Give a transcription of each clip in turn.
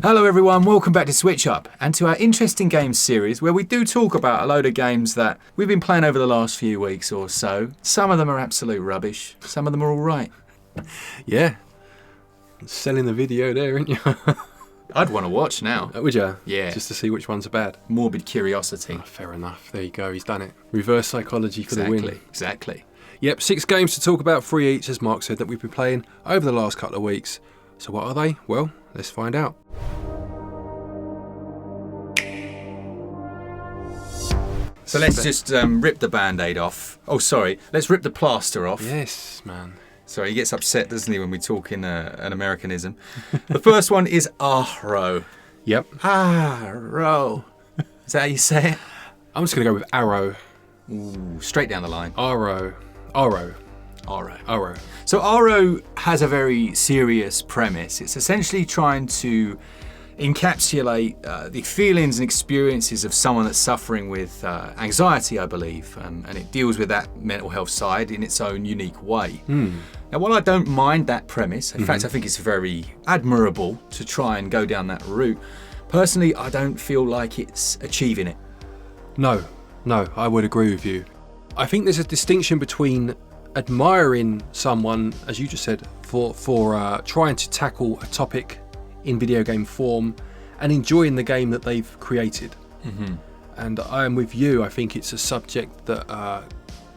Hello everyone, welcome back to SwitchUp and to our interesting games series where we do talk about a load of games that we've been playing over the last few weeks or so. Some of them are absolute rubbish, some of them are alright. Yeah, selling the video there, aren't you? I'd want to watch now. Would you? Yeah. Just to see which ones are bad. Morbid curiosity. Oh, fair enough, there you go, he's done it. Reverse psychology for the win. Exactly. Yep, 6 games to talk about, 3 each, as Mark said, that we've been playing over the last couple of weeks. So what are they? Well, let's find out. So let's just rip the band-aid off. Oh, sorry. Let's rip the plaster off. Yes, man. Sorry, he gets upset, doesn't he, when we talk in an Americanism. The first one is AHRO. Yep. AHRO. Is that how you say it? I'm just going to go with AHRO. Ooh, straight down the line. AHRO. So AHRO has a very serious premise. It's essentially trying to encapsulate the feelings and experiences of someone that's suffering with anxiety, I believe, and it deals with that mental health side in its own unique way. Now, while I don't mind that premise, in fact, I think it's very admirable to try and go down that route, personally, I don't feel like it's achieving it. No, I would agree with you. I think there's a distinction between admiring someone, as you just said, for trying to tackle a topic in video game form and enjoying the game that they've created. And I am with you. I think it's a subject that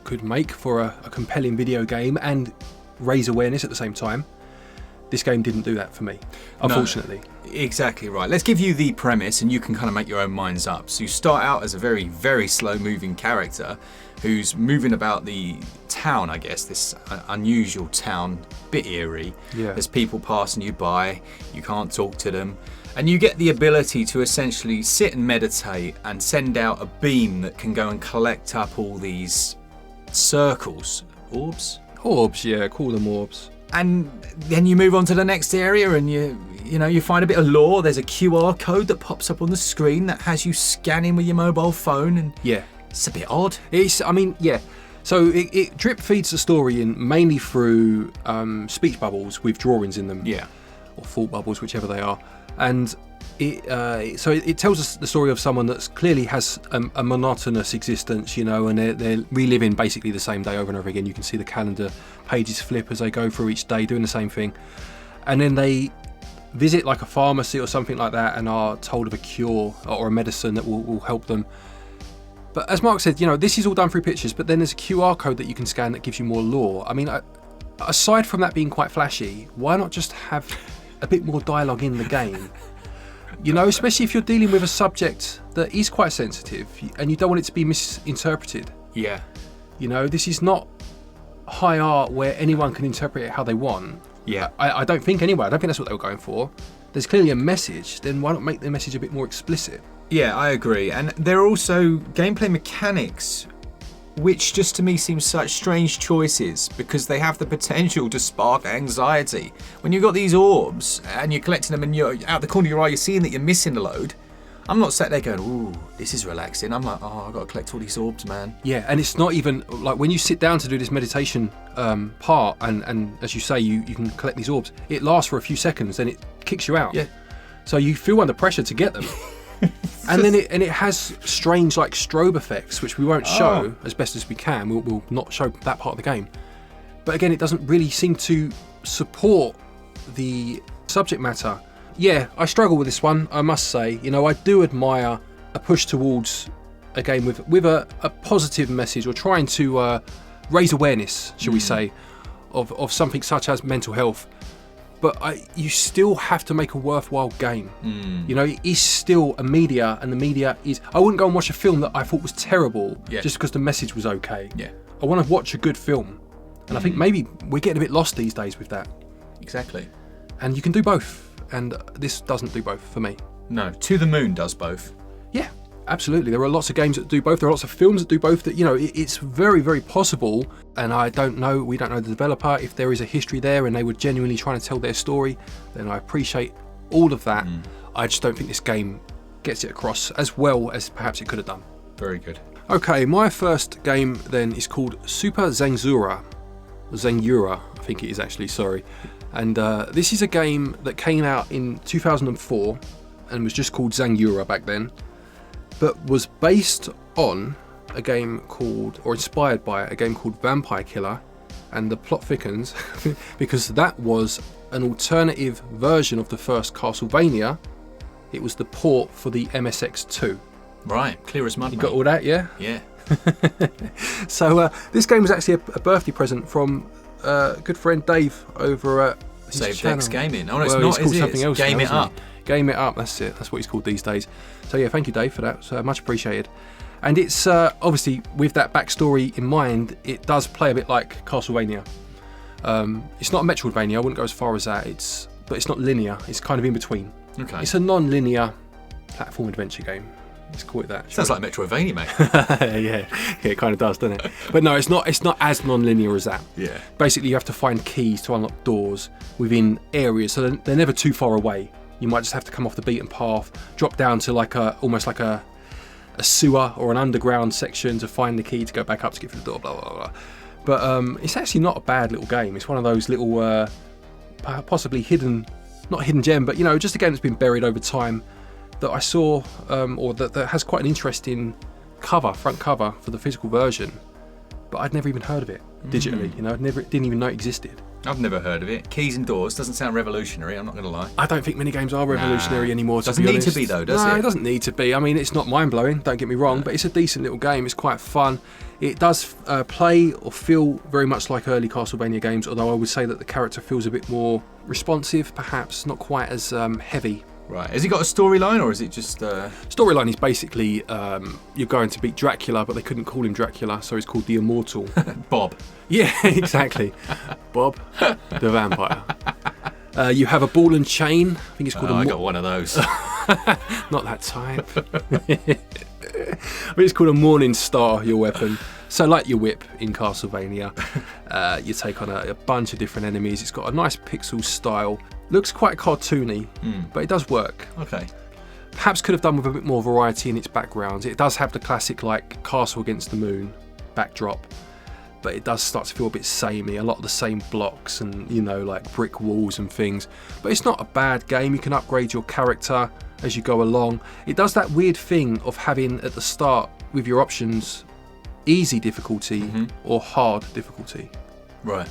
could make for a compelling video game and raise awareness at the same time. This game didn't do that for me, unfortunately. No, exactly right. Let's give you the premise and you can kind of make your own minds up. So you start out as a very, very slow moving character who's moving about the town, I guess, this unusual town, bit eerie. Yeah. There's people passing you by, you can't talk to them. And you get the ability to essentially sit and meditate and send out a beam that can go and collect up all these circles. Orbs? Orbs, yeah, call them orbs. And then you move on to the next area and you find a bit of lore. There's a QR code that pops up on the screen that has you scanning with your mobile phone. And yeah, it's a bit odd. So it drip feeds the story in mainly through speech bubbles with drawings in them. Yeah. Or thought bubbles, whichever they are. And it tells us the story of someone that clearly has a monotonous existence, and they're reliving basically the same day over and over again. You can see the calendar pages flip as they go through each day doing the same thing. And then they visit like a pharmacy or something like that and are told of a cure or a medicine that will help them. But as Mark said, this is all done through pictures, but then there's a QR code that you can scan that gives you more lore. I mean, aside from that being quite flashy, why not just have a bit more dialogue in the game? Especially if you're dealing with a subject that is quite sensitive and you don't want it to be misinterpreted. Yeah. This is not high art where anyone can interpret it how they want. Yeah. I don't think anyway. I don't think that's what they were going for. There's clearly a message, then why not make the message a bit more explicit? Yeah, I agree. And there are also gameplay mechanics which just to me seem such strange choices because they have the potential to spark anxiety. When you've got these orbs and you're collecting them and you're out the corner of your eye, you're seeing that you're missing a load. I'm not sat there going, ooh, this is relaxing. I'm like, oh, I've got to collect all these orbs, man. Yeah, and it's not even, like when you sit down to do this meditation part and as you say, you can collect these orbs, it lasts for a few seconds, then it kicks you out. Yeah. So you feel under pressure to get them. And then it has strange like strobe effects, which we won't show as best as we can. We'll not show that part of the game. But again, it doesn't really seem to support the subject matter. Yeah, I struggle with this one, I must say. I do admire a push towards a game with a positive message or trying to raise awareness, shall we say, of something such as mental health. But you still have to make a worthwhile game. It is still a media, and the media is... I wouldn't go and watch a film that I thought was terrible just because the message was okay. Yeah. I want to watch a good film. And I think maybe we're getting a bit lost these days with that. Exactly. And you can do both. And this doesn't do both for me. No, To the Moon does both. Yeah, absolutely. There are lots of games that do both. There are lots of films that do both. That it's very, very possible. And we don't know the developer. If there is a history there and they were genuinely trying to tell their story, then I appreciate all of that. I just don't think this game gets it across as well as perhaps it could have done. Very good. Okay, my first game then is called Super Zangyura. Zangyura, I think it is actually, sorry. And this is a game that came out in 2004 and was just called Zangyura back then, but was based on a game called, or inspired by a game called Vampire Killer, and the plot thickens because that was an alternative version of the first Castlevania. It was the port for the MSX2. Right, clear as mud. You mate. got all that, yeah? Yeah. So this game was actually a birthday present from a good friend Dave over at his Save channel. Dex Gaming. Oh, no, it's Well, not, he's called is it? something It's else Game now, It isn't Up. he? Game It Up, that's it. That's what he's called these days. So yeah, thank you, Dave, for that. So much appreciated. And it's obviously, with that backstory in mind, it does play a bit like Castlevania. It's not a Metroidvania, I wouldn't go as far as that. But it's not linear, it's kind of in between. Okay. It's a non-linear platform adventure game. Let's call it that. Sounds like Metroidvania, mate. yeah, it kind of does, doesn't it? But no, it's not as non-linear as that. Yeah. Basically, you have to find keys to unlock doors within areas, so they're never too far away. You might just have to come off the beaten path, drop down to almost like a sewer or an underground section to find the key to go back up to get through the door, blah, blah, blah. But it's actually not a bad little game. It's one of those little, possibly hidden, not hidden gem, but just a game that's been buried over time that I saw, or that has quite an interesting front cover for the physical version. But I'd never even heard of it digitally, didn't even know it existed. I've never heard of it. Keys and doors doesn't sound revolutionary, I'm not going to lie. I don't think many games are revolutionary anymore, to Doesn't be need honest. to be though, does No, it? it doesn't need to be. I mean, it's not mind-blowing, don't get me wrong, but it's a decent little game. It's quite fun. It does play or feel very much like early Castlevania games, although I would say that the character feels a bit more responsive, perhaps, not quite as heavy. Right. Has he got a storyline, or is it just... Storyline is basically you're going to beat Dracula, but they couldn't call him Dracula, so he's called the Immortal. Bob? Yeah, exactly. Bob, the vampire. You have a ball and chain. I think it's called I got one of those. Not that type. But it's called a Morning Star, your weapon. So like your whip in Castlevania, you take on a bunch of different enemies. It's got a nice pixel style. Looks quite cartoony, but it does work. Okay. Perhaps could have done with a bit more variety in its backgrounds. It does have the classic like Castle Against the Moon backdrop, but it does start to feel a bit samey. A lot of the same blocks and like brick walls and things. But it's not a bad game. You can upgrade your character as you go along. It does that weird thing of having at the start with your options easy difficulty or hard difficulty. Right.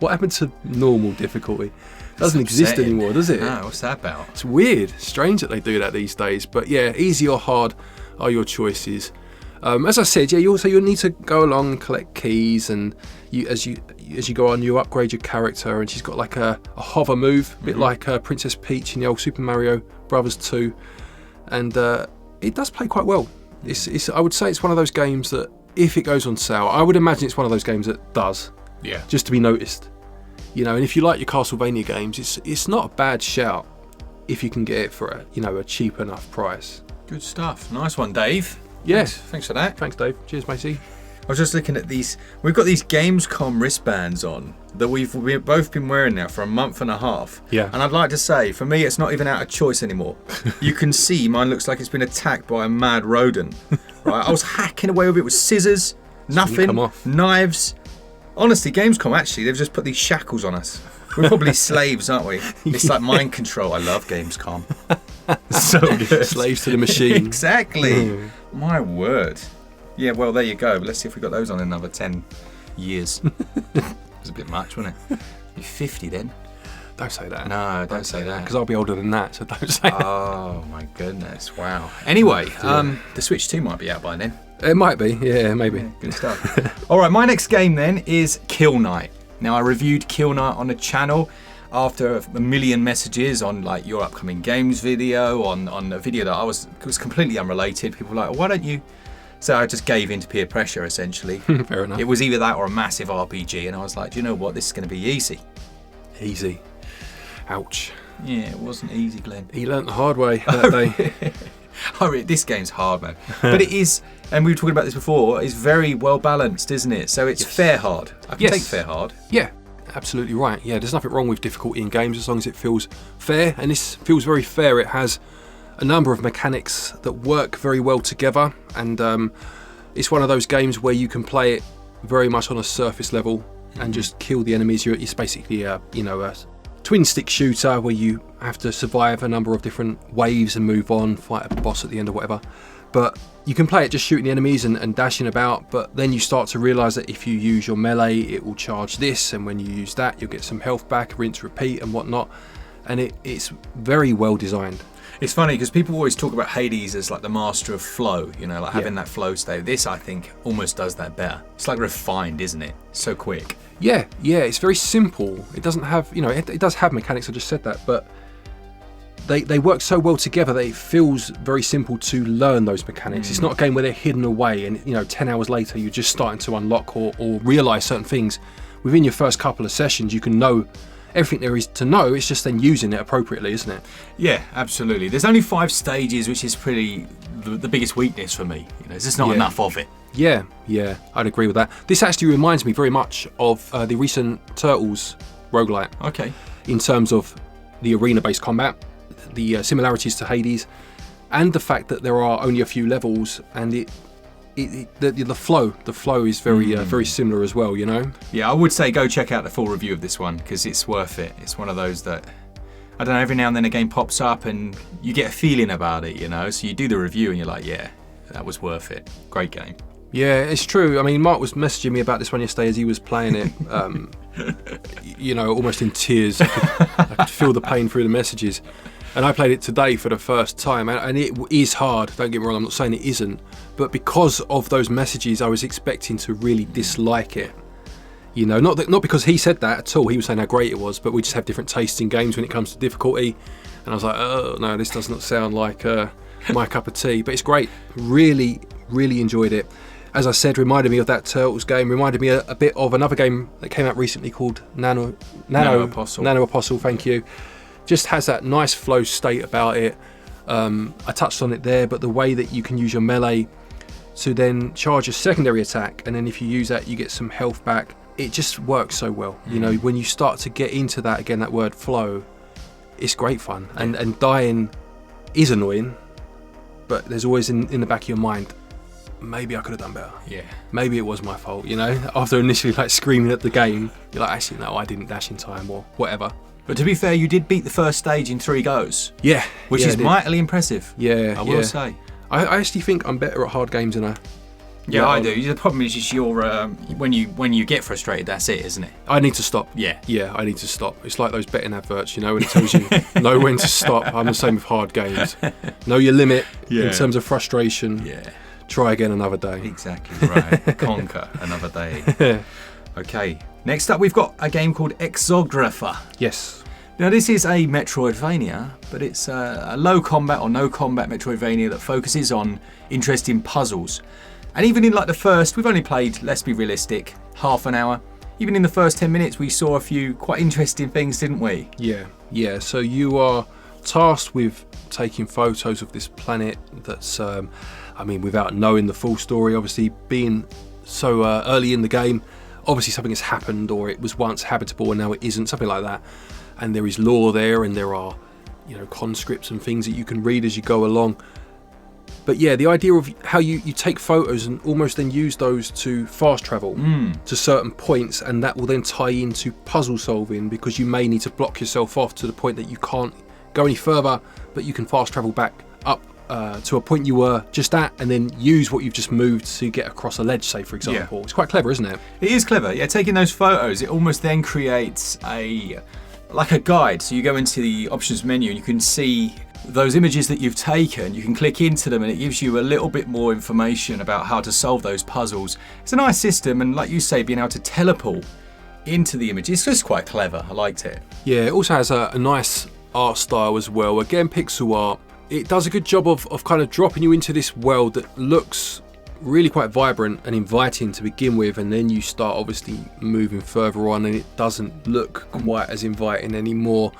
What happened to normal difficulty? Doesn't exist anymore, does it? No, what's that about? It's weird, strange that they do that these days. But yeah, easy or hard are your choices. As I said, yeah, you'll need to go along and collect keys, and as you go on, you upgrade your character. And she's got like a hover move, a bit like Princess Peach in the old Super Mario Brothers 2, and it does play quite well. I would say it's one of those games that if it goes on sale, I would imagine it's one of those games that does. Yeah. Just to be noticed. And if you like your Castlevania games, it's not a bad shout if you can get it for a cheap enough price. Good stuff. Nice one, Dave. Yes. Thanks for that. Thanks, Dave. Cheers, matey. I was just looking at these. We've got these Gamescom wristbands on that we've both been wearing now for a month and a half. Yeah. And I'd like to say, for me, it's not even out of choice anymore. You can see mine looks like it's been attacked by a mad rodent. Right? I was hacking away with it with scissors, nothing, come off. knives. Honestly, Gamescom, actually, they've just put these shackles on us. We're probably slaves, aren't we? It's like mind control. I love Gamescom. So good. Slaves to the machine. Exactly. My word. Yeah, well, there you go. Let's see if we got those on in another 10 years. It was a bit much, wasn't it? You're 50 then? Don't say that. No, don't say that. Because I'll be older than that, so don't say that. Oh, my goodness. Wow. Anyway, the Switch 2 might be out by then. It might be, yeah, maybe. Yeah, good stuff. All right, my next game then is Kill Knight. Now, I reviewed Kill Knight on the channel after a million messages on like your upcoming games video, on a video that was completely unrelated. People were like, why don't you... So I just gave in to peer pressure, essentially. Fair enough. It was either that or a massive RPG, and I was like, do you know what? This is going to be easy. Easy. Ouch. Yeah, it wasn't easy, Glenn. He learnt the hard way that day. This game's hard, man. But it is, and we were talking about this before, it's very well balanced, isn't it? So it's fair hard. I can take fair hard. Yeah, absolutely right. Yeah, there's nothing wrong with difficulty in games as long as it feels fair, and this feels very fair. It has a number of mechanics that work very well together, and it's one of those games where you can play it very much on a surface level and just kill the enemies. It's basically a twin stick shooter where you have to survive a number of different waves and move on, fight a boss at the end or whatever. But you can play it just shooting the enemies and dashing about, but then you start to realise that if you use your melee, it will charge this, and when you use that, you'll get some health back, rinse, repeat, and whatnot. And it's very well designed. It's funny because people always talk about Hades as like the master of flow, you know, like having that flow state. This, I think, almost does that better. It's like refined, isn't it? So quick. Yeah, it's very simple. It doesn't have, you know, it does have mechanics, I just said that, but they work so well together that it feels very simple to learn those mechanics. It's not a game where they're hidden away and, you know, 10 hours later you're just starting to unlock or realise certain things. Within your first couple of sessions, you can know everything there is to know. It's just then using it appropriately, isn't it? Yeah, absolutely. There's only 5 stages, which is pretty the biggest weakness for me. You know, there's just not enough of it. Yeah, I'd agree with that. This actually reminds me very much of the recent Turtles roguelite. Okay. In terms of the arena-based combat, the similarities to Hades, and the fact that there are only a few levels, and the flow is very very similar as well, you know. Yeah, I would say go check out the full review of this one because it's worth it. It's one of those that, I don't know, every now and then a game pops up and you get a feeling about it, you know. So you do the review and you're like, yeah, that was worth it. Great game. Yeah, it's true. I mean, Mark was messaging me about this one yesterday as he was playing it. You know, almost in tears. I could feel the pain through the messages. And I played it today for the first time, and it is hard, don't get me wrong, I'm not saying it isn't, but because of those messages I was expecting to really dislike it. You know, not because he said that at all, he was saying how great it was, but we just have different tastes in games when it comes to difficulty, and I was like, oh no, this does not sound like my cup of tea, but it's great. Really, really enjoyed it. As I said, reminded me of that Turtles game, reminded me a bit of another game that came out recently called Nano Apostle, thank you. Just has that nice flow state about it. I touched on it there, but the way that you can use your melee to then charge a secondary attack, and then if you use that you get some health back, it just works so well. You know, when you start to get into that, again, that word flow, it's great fun. And dying is annoying, but there's always in the back of your mind, maybe I could have done better. Yeah. Maybe it was my fault, you know? After initially like screaming at the game, you're like, actually no, I didn't dash in time or whatever. But to be fair, you did beat the first stage in 3 goes. Yeah. Which is mightily impressive. Yeah. I will say. I actually think I'm better at hard games than I... Yeah, I do. The problem is just when you get frustrated, that's it, isn't it? I need to stop. Yeah. Yeah, I need to stop. It's like those betting adverts, you know, when it tells you know when to stop. I'm the same with hard games. Know your limit in terms of frustration. Yeah. Try again another day. Exactly right. Conquer another day. Okay. Next up, we've got a game called Exographer. Yes. Now, this is a Metroidvania, but it's a low combat or no combat Metroidvania that focuses on interesting puzzles. And even in like the first, we've only played, let's be realistic, half an hour. Even in the first 10 minutes, we saw a few quite interesting things, didn't we? Yeah. So you are tasked with taking photos of this planet that's, I mean, without knowing the full story, obviously being so early in the game, obviously something has happened, or it was once habitable and now it isn't, something like that. And there is lore there, and there are, you know, conscripts and things that you can read as you go along. But yeah, the idea of how you take photos and almost then use those to fast travel to certain points, and that will then tie into puzzle solving, because you may need to block yourself off to the point that you can't go any further, but you can fast travel back up to a point you were just at, and then use what you've just moved to get across a ledge, say, for example. It's quite clever, isn't it? It is clever. Yeah, taking those photos, it almost then creates like a guide. So you go into the options menu and you can see those images that you've taken. You can click into them and it gives you a little bit more information about how to solve those puzzles. It's a nice system, and like you say, being able to teleport into the image, it's just quite clever. I liked it. Yeah, it also has a nice art style as well. Again, pixel art. It does a good job of kind of dropping you into this world that looks really quite vibrant and inviting to begin with, and then you start obviously moving further on and it doesn't look quite as inviting anymore.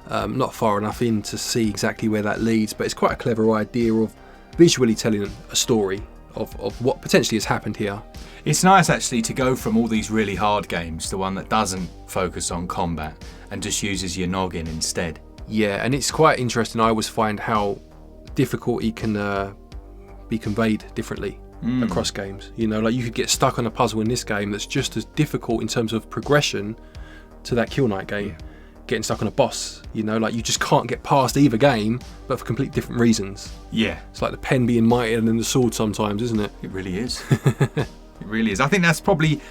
Not far enough in to see exactly where that leads, but it's quite a clever idea of visually telling a story of what potentially has happened here. It's nice actually to go from all these really hard games to one that doesn't focus on combat and just uses your noggin instead. Yeah, and it's quite interesting. I always find how difficulty can be conveyed differently across games. You know, like you could get stuck on a puzzle in this game that's just as difficult in terms of progression to that Kill Knight game. getting stuck on a boss. You know, like you just can't get past either game, but for completely different reasons. Yeah. It's like the pen being mightier than the sword sometimes, isn't it? It really is. It really is. I think that's probably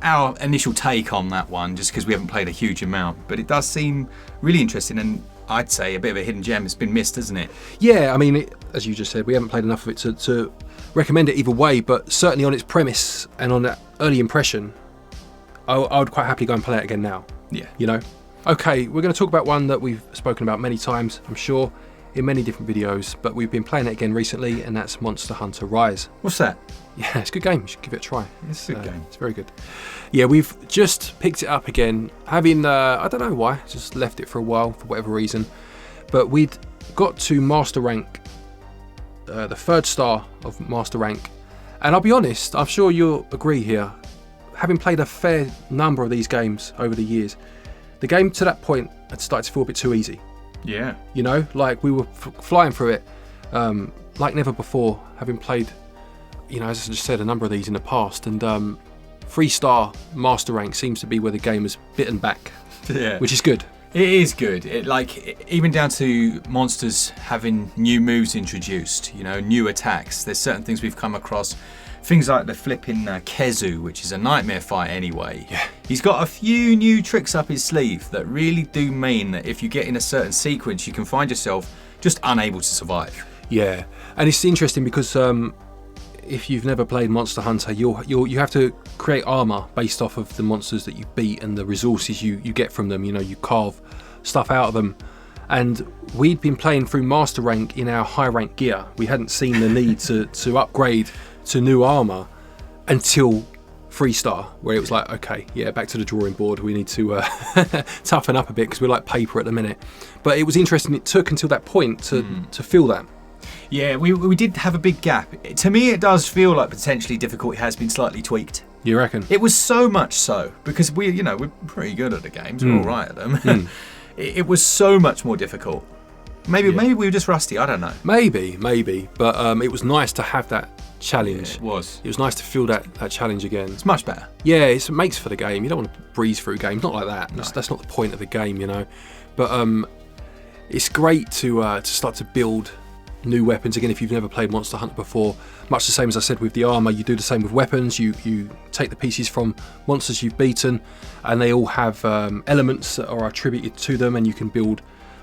our initial take on that one, just because we haven't played a huge amount. But it does seem really interesting, and I'd say a bit of a hidden gem. It's been missed, hasn't it? Yeah, I mean, as you just said, we haven't played enough of it to recommend it either way, but certainly on its premise and on that early impression, I would quite happily go and play it again now. Yeah. You know? Okay, we're going to talk about one that we've spoken about many times, I'm sure, in many different videos, but we've been playing it again recently, and that's Monster Hunter Rise. What's that? Yeah, it's a good game. You should give it a try. It's a good game. It's very good. Yeah, we've just picked it up again, having, I don't know why, just left it for a while for whatever reason, but we'd got to Master Rank, the 3rd star of Master Rank, and I'll be honest, I'm sure you'll agree here, having played a fair number of these games over the years, the game to that point had started to feel a bit too easy. Yeah. You know, like we were flying through it like never before, having played, you know, as I just said, a number of these in the past, and 3-star Master Rank seems to be where the game has bitten back, Yeah. which is good. It is good. Even down to monsters having new moves introduced, you know, new attacks. There's certain things we've come across. Things like the flipping Kezu, which is a nightmare fight anyway. Yeah. He's got a few new tricks up his sleeve that really do mean that if you get in a certain sequence, you can find yourself just unable to survive. Yeah, and it's interesting because if you've never played Monster Hunter, you have to create armor based off of the monsters that you beat and the resources you get from them. You know, you carve stuff out of them. And we'd been playing through Master Rank in our high rank gear. We hadn't seen the need to upgrade to new armor until 3-star, where it was like, okay, yeah, back to the drawing board. We need to toughen up a bit because we're like paper at the minute. But it was interesting. It took until that point to feel that. Yeah, we did have a big gap. To me, it does feel like potentially difficulty has been slightly tweaked. You reckon? It was so much so because we're pretty good at the games. We're all right at them. It was so much more difficult. Maybe we were just rusty. I don't know. Maybe. But it was nice to have that challenge. Yeah, it was. It was nice to feel that challenge again. It's much better. Yeah, it makes for the game. You don't want to breeze through games. Not like that. No. That's not the point of the game, you know. But it's great to start to build new weapons again if you've never played Monster Hunter before. Much the same as I said with the armor, you do the same with weapons. You take the pieces from monsters you've beaten, and they all have elements that are attributed to them, and you can build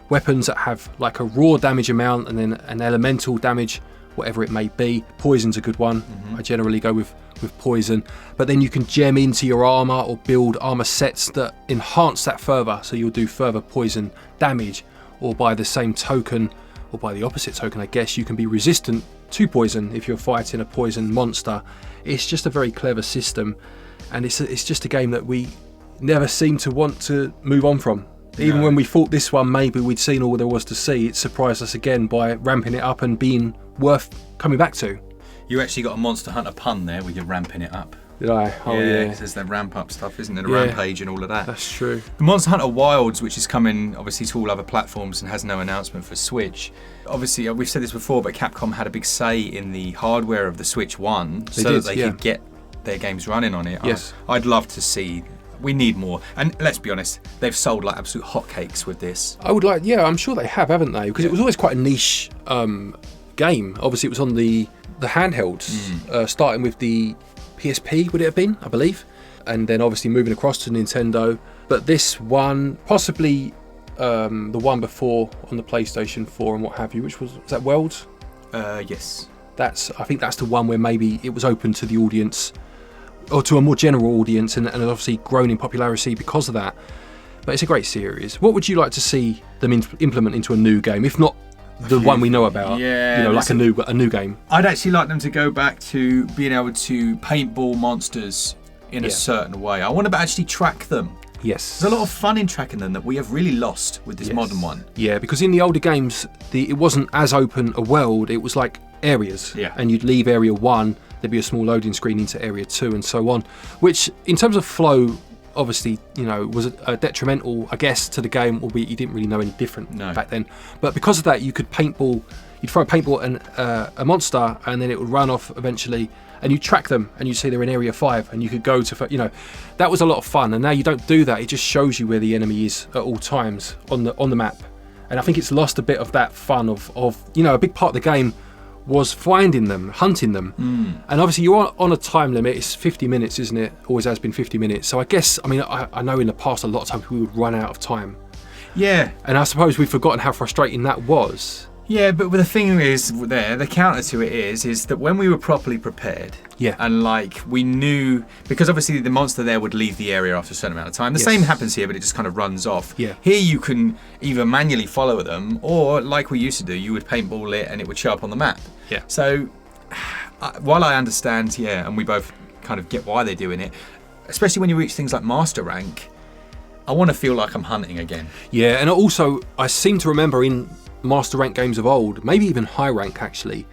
weapons that have like a raw damage amount and then an elemental damage, whatever it may be. Poison's a good one. I generally go with poison, but then you can gem into your armor or build armor sets that enhance that further, so you'll do further poison damage, or by the same token, or by the opposite token, I guess, you can be resistant to poison if you're fighting a poison monster. It's just a very clever system, and it's just a game that we never seem to want to move on from. Even when we thought this one maybe we'd seen all there was to see, it surprised us again by ramping it up and being worth coming back to. You actually got a Monster Hunter pun there with your ramping it up. Did I? Oh yeah. Because there's the ramp up stuff, isn't there? The rampage and all of that. That's true. The Monster Hunter Wilds, which is coming obviously to all other platforms and has no announcement for Switch. Obviously, we've said this before, but Capcom had a big say in the hardware of the Switch 1 that they could get their games running on it. Yes. I'd love to see. We need more. And let's be honest, they've sold like absolute hotcakes with this. I would like, I'm sure they have, haven't they? Because it was always quite a niche game. Obviously, it was on the handhelds, starting with the PSP, would it have been, I believe? And then obviously moving across to Nintendo. But this one, possibly the one before on the PlayStation 4 and what have you, which was that Worlds? Yes. I think that's the one where maybe it was open to the audience, or to a more general audience, and obviously grown in popularity because of that. But it's a great series. What would you like to see them implement into a new game, if not the one we know about? Yeah, like a new game. I'd actually like them to go back to being able to paintball monsters in a certain way. I want to actually track them. Yes. There's a lot of fun in tracking them that we have really lost with this modern one. Yeah, because in the older games, it wasn't as open a world. It was like areas. Yeah. And you'd leave area 1, there'd be a small loading screen into area 2 and so on, which in terms of flow, obviously, was a detrimental, I guess, to the game, albeit you didn't really know any different back then. But because of that, you could paintball you'd throw a paintball and a monster, and then it would run off eventually, and you track them, and you see they're in area 5, and you could go to, you know, that was a lot of fun. And now you don't do that; it just shows you where the enemy is at all times on the map. And I think it's lost a bit of that fun of you know, a big part of the game was finding them, hunting them. And obviously you're on a time limit. It's 50 minutes, isn't it? Always has been 50 minutes. So I guess, I mean, I know in the past a lot of times we would run out of time. Yeah. And I suppose we've forgotten how frustrating that was. Yeah, but the thing is, the counter to it is that when we were properly prepared, and like we knew, because obviously the monster there would leave the area after a certain amount of time. The same happens here, but it just kind of runs off. Yeah. Here you can either manually follow them, or like we used to do, you would paintball it and it would show up on the map. Yeah. So while I understand, and we both kind of get why they're doing it, especially when you reach things like master rank, I want to feel like I'm hunting again. Yeah, and also I seem to remember in master rank games of old, maybe even high rank actually,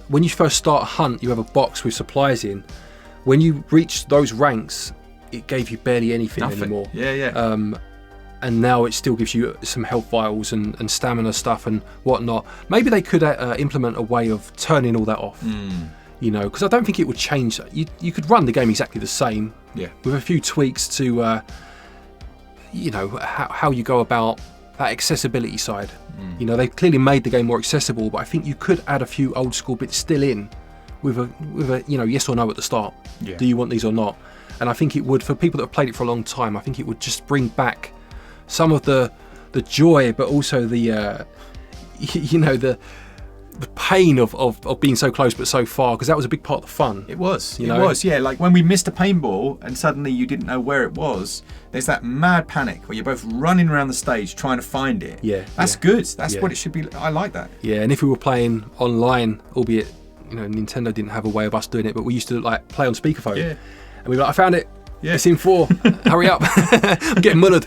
when you first start a hunt, you have a box with supplies in. When you reach those ranks, it gave you barely anything anymore. Yeah. And now it still gives you some health vials and stamina stuff and whatnot. Maybe they could implement a way of turning all that off. You know, because I don't think it would change. You could run the game exactly the same. Yeah. With a few tweaks to, you know, how you go about that accessibility side. You know, they've clearly made the game more accessible, but I think you could add a few old school bits still in with a you know, yes or no at the start. Yeah. Do you want these or not? And I think it would, for people that have played it for a long time, I think it would just bring back some of the joy, but also the you know, the pain of being so close but so far, because that was a big part of the fun. It was. You It know? was, yeah. Like when we missed a paintball and suddenly you didn't know where it was, there's that mad panic where you're both running around the stage trying to find it. Yeah. That's yeah. good. That's Yeah. what it should be. I like that. Yeah, and if we were playing online, albeit, you know, Nintendo didn't have a way of us doing it, but we used to like play on speakerphone. Yeah. And we were like, I found it. Yeah. It's in 4. Hurry up. I'm getting mullered.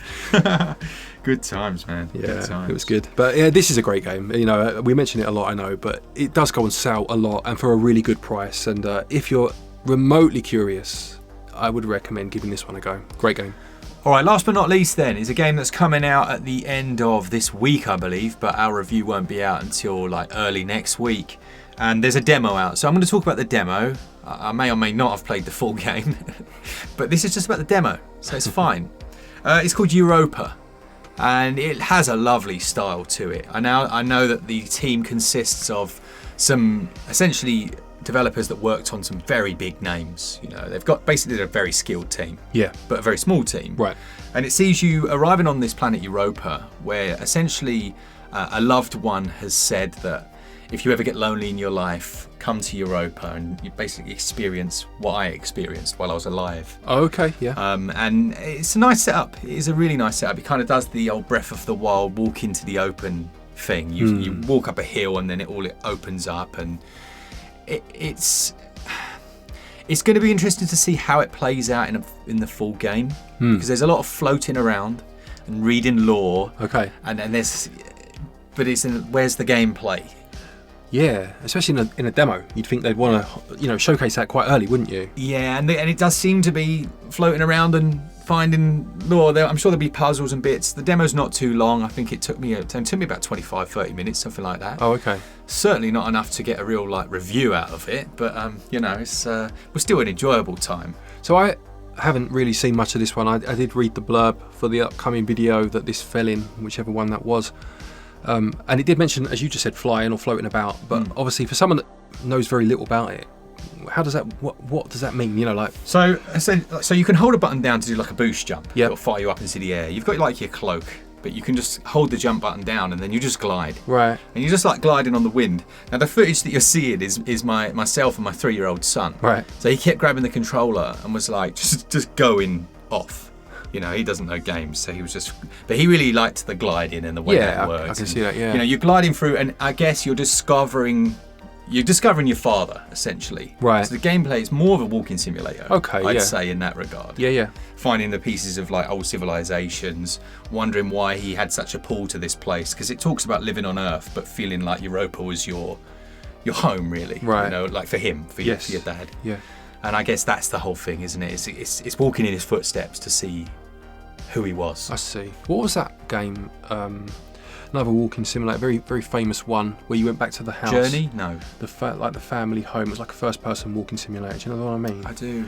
Good times, man. Yeah, Good times. it was good. But yeah, this is a great game. You know, we mention it a lot, I know, but it does go on sale a lot and for a really good price. And if you're remotely curious, I would recommend giving this one a go. Great game. All right, last but not least then is a game that's coming out at the end of this week, I believe, but our review won't be out until like early next week. And there's a demo out, so I'm going to talk about the demo. I may or may not have played the full game, but this is just about the demo, so it's fine. It's called Europa, and it has a lovely style to it. I know that the team consists of some essentially developers that worked on some very big names. You know, they've got basically a very skilled team, Yeah. but a very small team. Right. And it sees you arriving on this planet Europa, where essentially a loved one has said that if you ever get lonely in your life, come to Europa and you basically experience what I experienced while I was alive. Oh, okay, yeah. And it's a nice setup. It is a really nice setup. It kind of does the old Breath of the Wild walk into the open thing. You walk up a hill and then it opens up, and it's going to be interesting to see how it plays out in the full game, because there's a lot of floating around and reading lore. Okay. And there's, but where's the gameplay? Yeah, especially in a demo, you'd think they'd want to, you know, showcase that quite early, wouldn't you? Yeah, and it does seem to be floating around and finding lore. I'm sure there'll be puzzles and bits. The demo's not too long. I think it took me about 25-30 minutes, something like that. Oh, okay. Certainly not enough to get a real like review out of it, but you know, it's was still an enjoyable time. So I haven't really seen much of this one. I did read the blurb for the upcoming video that this fell in, whichever one that was. And it did mention, as you just said, flying or floating about. But obviously, for someone that knows very little about it, how does that? What does that mean? You know, like. So you can hold a button down to do like a boost jump. Yep. It'll fire you up into the air. You've got like your cloak, but you can just hold the jump button down and then you just glide. Right. And you're just like gliding on the wind. Now the footage that you're seeing is myself and my 3-year-old son. Right. So he kept grabbing the controller and was like just going off. You know, he doesn't know games, so he was just. But he really liked the gliding and the way that works. I can see that. Yeah. You know, you're gliding through, and I guess you're discovering your father essentially. Right. So the gameplay is more of a walking simulator. Okay, I'd yeah. say in that regard. Yeah. Finding the pieces of like old civilizations, wondering why he had such a pull to this place, because it talks about living on Earth, but feeling like Europa was your home, really. Right. You know, like for him, for your dad. Yeah. And I guess that's the whole thing, isn't it? It's walking in his footsteps to see who he was. I see. What was that game? Another walking simulator, very famous one, where you went back to the house. Journey? No. Like the family home. It was like a first-person walking simulator. Do you know what I mean? I do.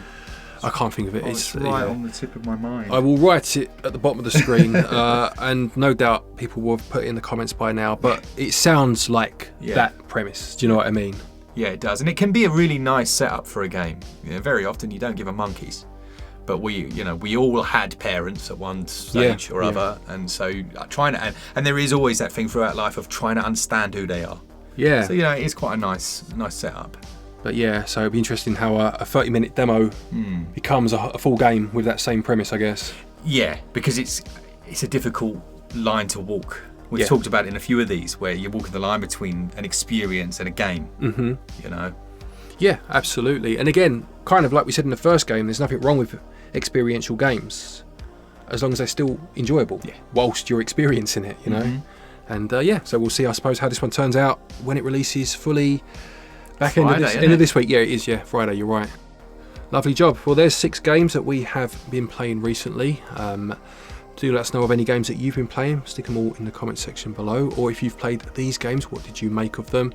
I can't think of it. It's right on the tip of my mind. I will write it at the bottom of the screen, and no doubt people will have put it in the comments by now. But it sounds like that premise. Do you know what I mean? Yeah, it does, and it can be a really nice setup for a game. Very often you don't give a monkeys, but we all had parents at one stage or other, and so trying to and there is always that thing throughout life of trying to understand who they are. Yeah. So it is quite a nice setup. But yeah, so it'd be interesting how a 30-minute demo becomes a full game with that same premise, I guess. Yeah, because it's a difficult line to walk. We've talked about it in a few of these, where you're walking the line between an experience and a game. Yeah, absolutely. And again, kind of like we said in the first game, there's nothing wrong with experiential games, as long as they're still enjoyable whilst you're experiencing it, you know. And so we'll see, I suppose, how this one turns out when it releases fully. Back end of this week. Yeah, it is. Yeah, Friday. You're right. Lovely job. Well, there's 6 games that we have been playing recently. Do let us know of any games that you've been playing. Stick them all in the comment section below. Or if you've played these games, what did you make of them?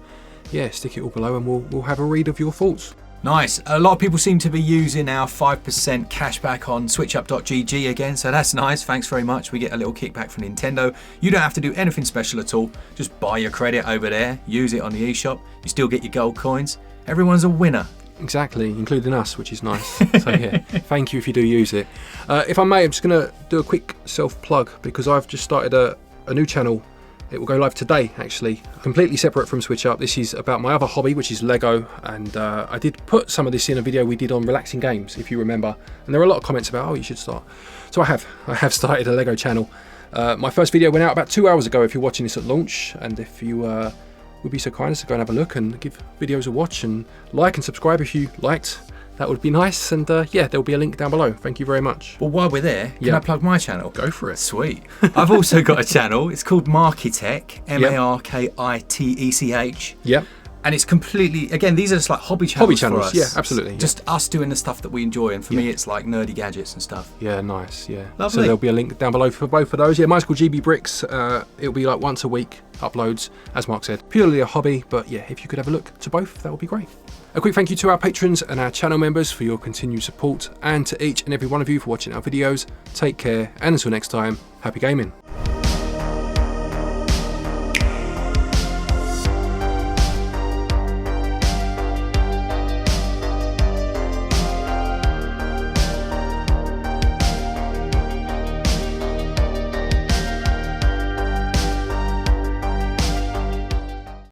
Yeah, stick it all below and we'll have a read of your thoughts. Nice. A lot of people seem to be using our 5% cashback on SwitchUp.gg again, so that's nice. Thanks very much. We get a little kickback from Nintendo. You don't have to do anything special at all. Just buy your credit over there, use it on the eShop. You still get your gold coins. Everyone's a winner. Exactly, including us, which is nice. So yeah, thank you if you do use it. If I may, I'm just going to do a quick self-plug because I've just started a new channel. It will go live today, actually, completely separate from SwitchUp. This is about my other hobby, which is Lego, and I did put some of this in a video we did on relaxing games, if you remember. And there were a lot of comments about, oh, you should start. So I have started a Lego channel. My first video went out about 2 hours ago if you're watching this at launch, and if you would be so kind as to go and have a look and give videos a watch and like and subscribe if you liked. That would be nice, and there'll be a link down below. Thank you very much. Well, while we're there, can I plug my channel? Go for it. Sweet. I've also got a channel. It's called Markitech, Markitech. Yep. And it's completely, again, these are just like hobby channels for us. Yeah, absolutely. Just us doing the stuff that we enjoy, and for me it's like nerdy gadgets and stuff. Yeah, nice, yeah. Lovely. So there'll be a link down below for both of those. Yeah, mine's called GB Bricks. It'll be like once a week uploads, as Mark said. Purely a hobby, but yeah, if you could have a look to both, that would be great. A quick thank you to our patrons and our channel members for your continued support, and to each and every one of you for watching our videos. Take care, and until next time, happy gaming.